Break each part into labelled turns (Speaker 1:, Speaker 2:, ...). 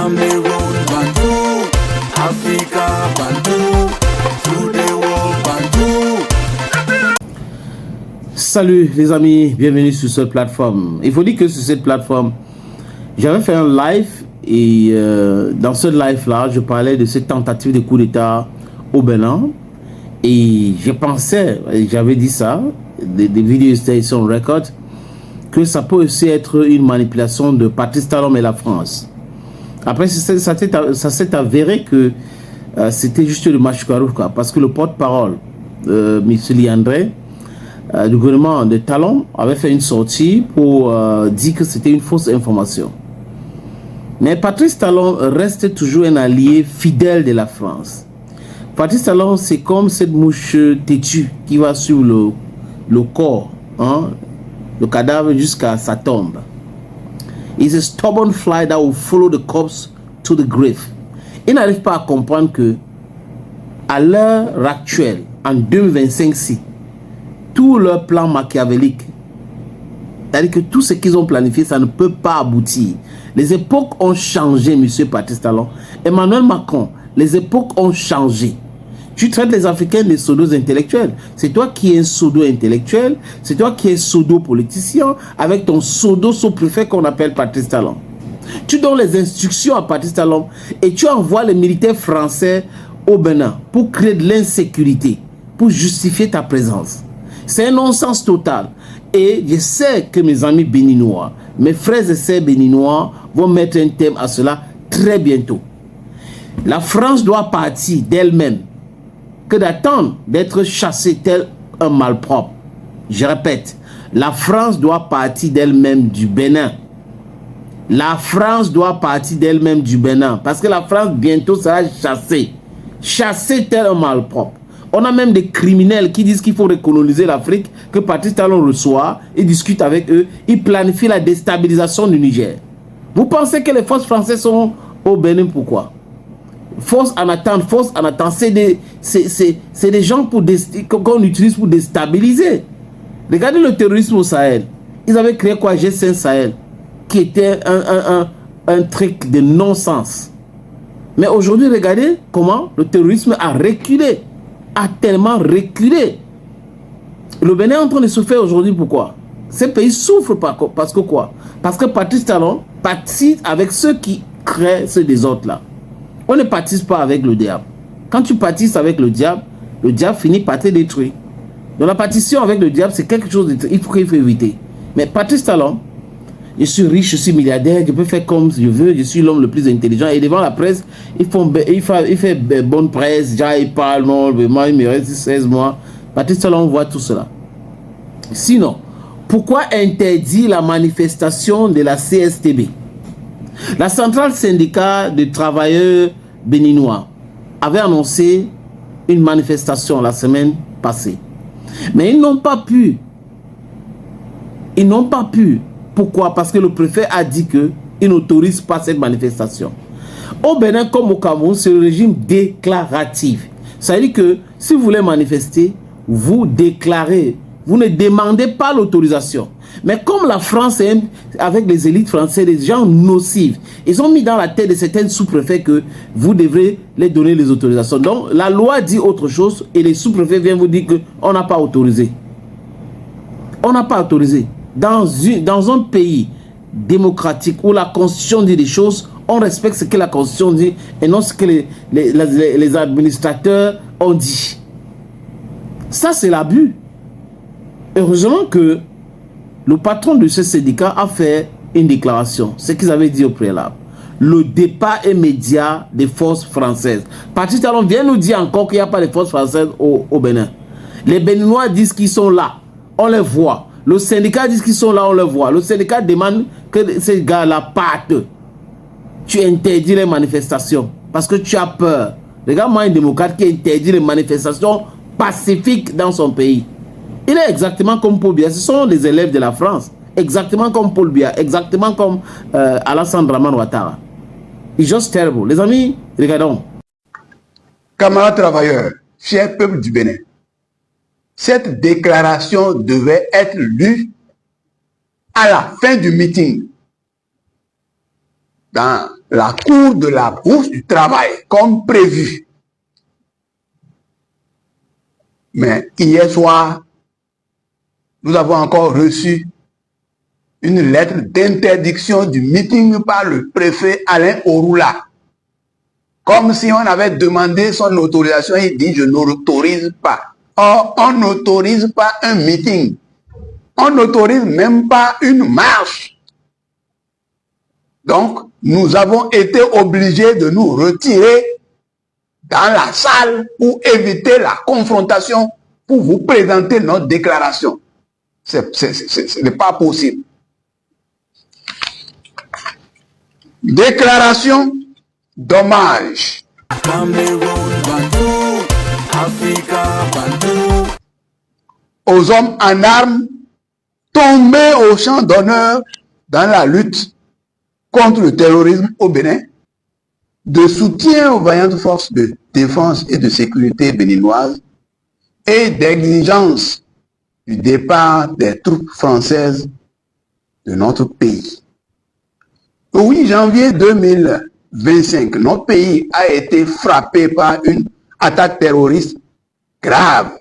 Speaker 1: Cameroon, Bantou, Africa, Bantou, to the world, Bantou.
Speaker 2: Salut les amis, bienvenue sur cette plateforme. Il faut dire que sur cette plateforme, j'avais fait un live et dans ce live-là, je parlais de cette tentative de coup d'État au Bénin. Et je pensais, j'avais dit ça, des vidéos sur record, que ça peut aussi être une manipulation de Patrice Talon et la France. Après, ça s'est avéré que c'était juste le machoukarou, parce que le porte-parole, M. Liandré, du gouvernement de Talon, avait fait une sortie pour dire que c'était une fausse information. Mais Patrice Talon reste toujours un allié fidèle de la France. Patrice Talon, c'est comme cette mouche têtue qui va sur le corps, hein, le cadavre jusqu'à sa tombe. It's a stubborn fly that will follow the corpse to the grave. Il n'arrive pas à comprendre que, à l'heure actuelle, en 2025, tout leur plan machiavélique, c'est-à-dire que tout ce qu'ils ont planifié, ça ne peut pas aboutir. Les époques ont changé, monsieur Patrice Talon. Emmanuel Macron, les époques ont changé. Tu traites les Africains des pseudos intellectuels. C'est toi qui es un pseudo intellectuel, c'est toi qui es pseudo politicien, avec ton pseudo sous-préfet qu'on appelle Patrice Talon. Tu donnes les instructions à Patrice Talon et tu envoies les militaires français au Bénin pour créer de l'insécurité, pour justifier ta présence. C'est un non-sens total. Et je sais que mes amis béninois, mes frères et sœurs béninois vont mettre un thème à cela très bientôt. La France doit partir d'elle-même que d'attendre d'être chassée tel un malpropre. Je répète, la France doit partir d'elle-même du Bénin. La France doit partir d'elle-même du Bénin parce que la France bientôt sera chassée. Chassée tel un malpropre. On a même des criminels qui disent qu'il faut recoloniser l'Afrique, que Patrice Talon reçoit, il discute avec eux, il planifie la déstabilisation du Niger. Vous pensez que les forces françaises sont au Bénin, pourquoi? Force en attente, c'est des gens qu'on utilise pour déstabiliser. Regardez le terrorisme au Sahel. Ils avaient créé quoi? G5 Sahel, qui était un truc de non-sens. Mais aujourd'hui, regardez comment le terrorisme a reculé. A tellement reculé. Le Bénin est en train de souffrir aujourd'hui. Pourquoi? Ces pays souffrent parce que quoi? Parce que Patrice Talon participe avec ceux qui créent ce désordre-là. On ne participe pas avec le diable. Quand tu participes avec le diable finit par te détruire. Donc la partition avec le diable, c'est quelque chose qu'il faut éviter. Mais Patrice Talon, je suis riche, je suis milliardaire, je peux faire comme je veux, je suis l'homme le plus intelligent. Et devant la presse, il fait bonne presse, déjà il parle, non, il me reste 16 mois. Patrice Talon voit tout cela. Sinon, pourquoi interdire la manifestation de la CSTB? La centrale syndicat des travailleurs béninois avait annoncé une manifestation la semaine passée. Mais ils n'ont pas pu. Ils n'ont pas pu. Pourquoi? Parce que le préfet a dit qu'il n'autorise pas cette manifestation. Au Bénin comme au Cameroun, c'est le régime déclaratif. Ça veut dire que si vous voulez manifester, vous déclarez. Vous ne demandez pas l'autorisation. Mais comme la France est avec les élites françaises, des gens nocifs, ils ont mis dans la tête de certains sous-préfets que vous devrez les donner les autorisations. Donc la loi dit autre chose et les sous-préfets viennent vous dire qu'on n'a pas autorisé. On n'a pas autorisé. Dans un pays démocratique où la Constitution dit des choses, on respecte ce que la Constitution dit et non ce que les administrateurs ont dit. Ça, c'est l'abus. Heureusement que le patron de ce syndicat a fait une déclaration, ce qu'ils avaient dit au préalable. Le départ immédiat des forces françaises. Patrice Talon vient nous dire encore qu'il n'y a pas de forces françaises au Bénin. Les Béninois disent qu'ils sont là, on les voit. Le syndicat dit qu'ils sont là, on les voit. Le syndicat demande que ces gars-là partent. Tu interdis les manifestations parce que tu as peur. Regarde-moi un démocrate qui interdit les manifestations pacifiques dans son pays. Il est exactement comme Paul Biya. Ce sont les élèves de la France. Exactement comme Paul Biya. Exactement comme Alassane Dramane Ouattara. It's just terrible. Les amis, regardons.
Speaker 3: Camarades travailleurs, chers peuple du Bénin, cette déclaration devait être lue à la fin du meeting dans la Cour de la bourse du travail, comme prévu. Mais hier soir, nous avons encore reçu une lettre d'interdiction du meeting par le préfet Alain Orula. Comme si on avait demandé son autorisation, il dit « je n'autorise pas ». Or, on n'autorise pas un meeting. On n'autorise même pas une marche. Donc, nous avons été obligés de nous retirer dans la salle pour éviter la confrontation, pour vous présenter notre déclaration. Ce n'est pas possible. Déclaration d'hommage. Aux hommes en armes tombés au champ d'honneur dans la lutte contre le terrorisme au Bénin, de soutien aux vaillantes forces de défense et de sécurité béninoises et d'exigence du départ des troupes françaises de notre pays. Le 8 janvier 2025, notre pays a été frappé par une attaque terroriste grave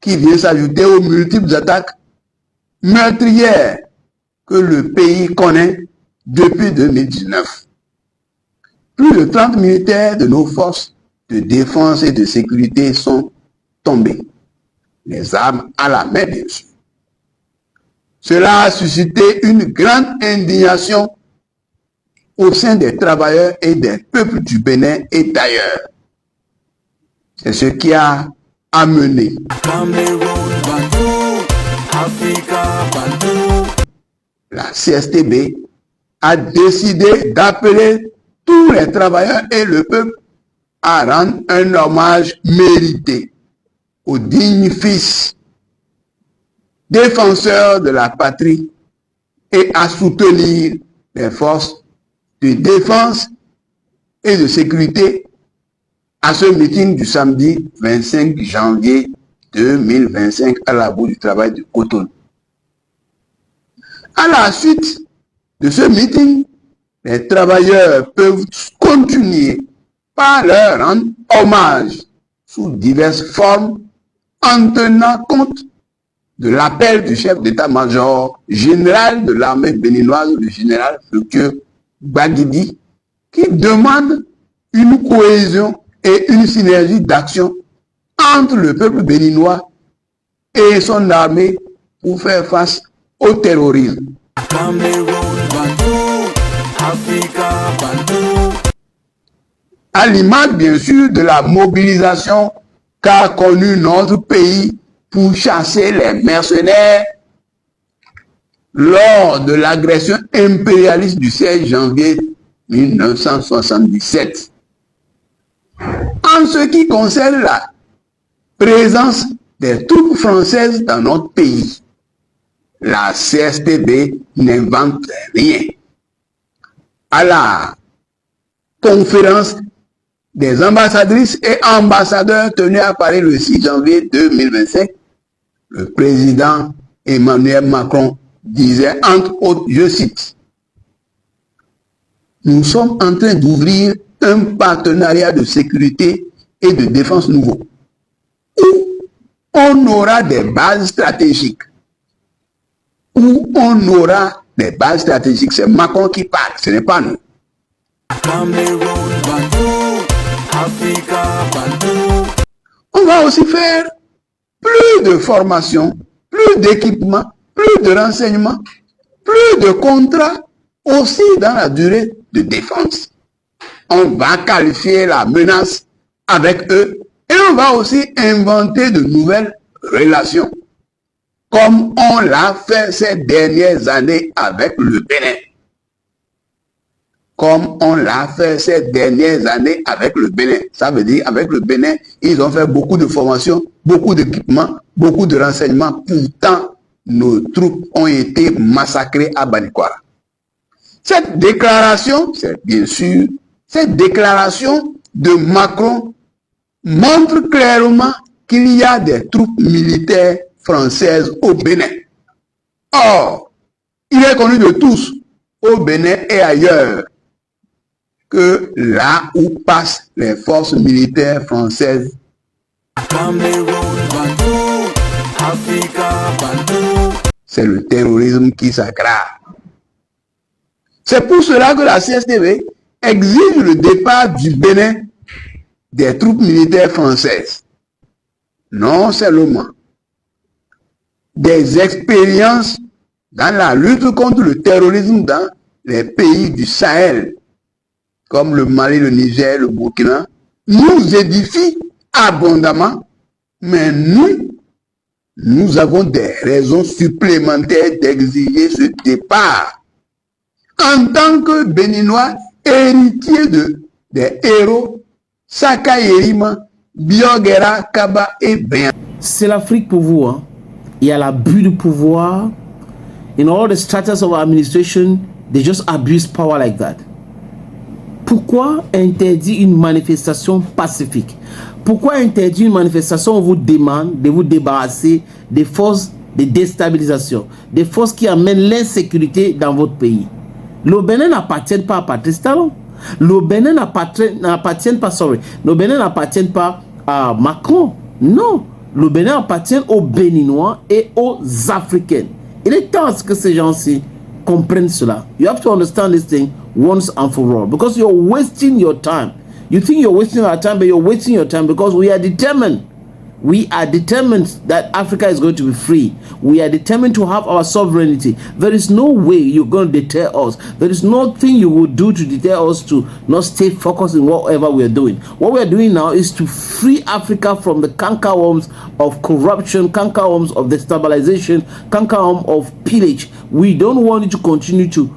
Speaker 3: qui vient s'ajouter aux multiples attaques meurtrières que le pays connaît depuis 2019. Plus de 30 militaires de nos forces de défense et de sécurité sont tombés, les armes à la main bien sûr. Cela a suscité une grande indignation au sein des travailleurs et des peuples du Bénin et d'ailleurs. C'est ce qui a amené la CSTB a décidé d'appeler tous les travailleurs et le peuple à rendre un hommage mérité aux dignes fils, défenseurs de la patrie et à soutenir les forces de défense et de sécurité à ce meeting du samedi 25 janvier 2025 à la Bourse du travail de Cotonou. À la suite de ce meeting, les travailleurs peuvent continuer par leur rendre hommage sous diverses formes en tenant compte de l'appel du chef d'état-major général de l'armée béninoise, le général Fructueux Baguidi, qui demande une cohésion et une synergie d'action entre le peuple béninois et son armée pour faire face au terrorisme. À l'image bien sûr de la mobilisation qu'a connue notre pays pour chasser les mercenaires lors de l'agression impérialiste du 16 janvier 1977. En ce qui concerne la présence des troupes françaises dans notre pays, la CSTB n'invente rien. À la conférence des ambassadrices et ambassadeurs tenue à Paris le 6 janvier 2025, le président Emmanuel Macron disait entre autres, je cite, « Nous sommes en train d'ouvrir un partenariat de sécurité et de défense nouveau, où on aura des bases stratégiques. Où on aura des bases stratégiques. » C'est Macron qui parle, ce n'est pas nous. On va aussi faire plus de formation, plus d'équipement, plus de renseignements, plus de contrats aussi dans la durée de défense. On va qualifier la menace avec eux et on va aussi inventer de nouvelles relations, comme on l'a fait ces dernières années avec le Bénin. Comme on l'a fait ces dernières années avec le Bénin. Ça veut dire, avec le Bénin, ils ont fait beaucoup de formations, beaucoup d'équipements, beaucoup de renseignements. Pourtant, nos troupes ont été massacrées à Banikwara. Cette déclaration, c'est bien sûr, cette déclaration de Macron montre clairement qu'il y a des troupes militaires françaises au Bénin. Or, il est connu de tous, au Bénin et ailleurs, que là où passent les forces militaires françaises,
Speaker 1: Cameroun, Bantou, Africa, Bantou.
Speaker 3: c'est le terrorisme qui s'aggrave. C'est pour cela que la CSTV exige le départ du Bénin des troupes militaires françaises. Non seulement des expériences dans la lutte contre le terrorisme dans les pays du Sahel, comme le Mali, le Niger, le Burkina, nous édifient abondamment, mais nous avons des raisons supplémentaires d'exiger ce départ. En tant que Béninois, héritier des héros Saka Yerima, Biogera, Kaba et Ben.
Speaker 2: C'est l'Afrique pour vous. Hein. Il y a l'abus de pouvoir. In all the stratas of administration, they just abuse power like that. Pourquoi interdire une manifestation pacifique? Pourquoi interdire une manifestation où on vous demande de vous débarrasser des forces de déstabilisation, des forces qui amènent l'insécurité dans votre pays? Le Bénin n'appartient pas à Patrice Talon. Le Bénin n'appartient pas à Macron. Non. Le Bénin appartient aux Béninois et aux Africains. Il est temps que ces gens-ci comprennent cela. You have to understand this thing once and for all. Because you're wasting your time. You think you're wasting our time, but you're wasting your time because we are determined. We are determined that Africa is going to be free. We are determined to have our sovereignty. There is no way you're going to deter us. There is nothing you will do to deter us to not stay focused in whatever we are doing. What we are doing now is to free Africa from the cankerworms of corruption, cankerworms of destabilization, cankerworm of pillage. We don't want it to continue to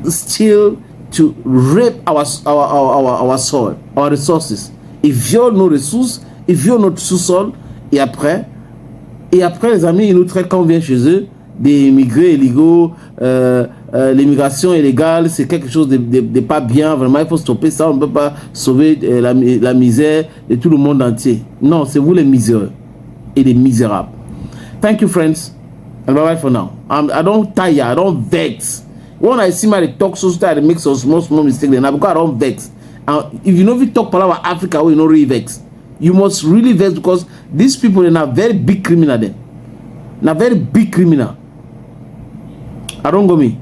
Speaker 2: steal, to rape our soil, our resources. Ils violent nos ressources, ils violent notre sous-sol, et après les amis, ils nous traitent quand on vient chez eux, des immigrés illégaux, l'immigration illégale, c'est quelque chose de pas bien, vraiment, il faut stopper ça, on ne peut pas sauver la misère de tout le monde entier. Non, c'est vous les miséreux et les misérables. Thank you, friends, and bye-bye for now. I don't tire, I don't vex. When I see my talk so start, it makes us small mistake, then because I don't vex. And if you know if you talk about Africa, you know really vex. You must really vex because these people are not very big criminal then. Not very big criminal. I don't go me.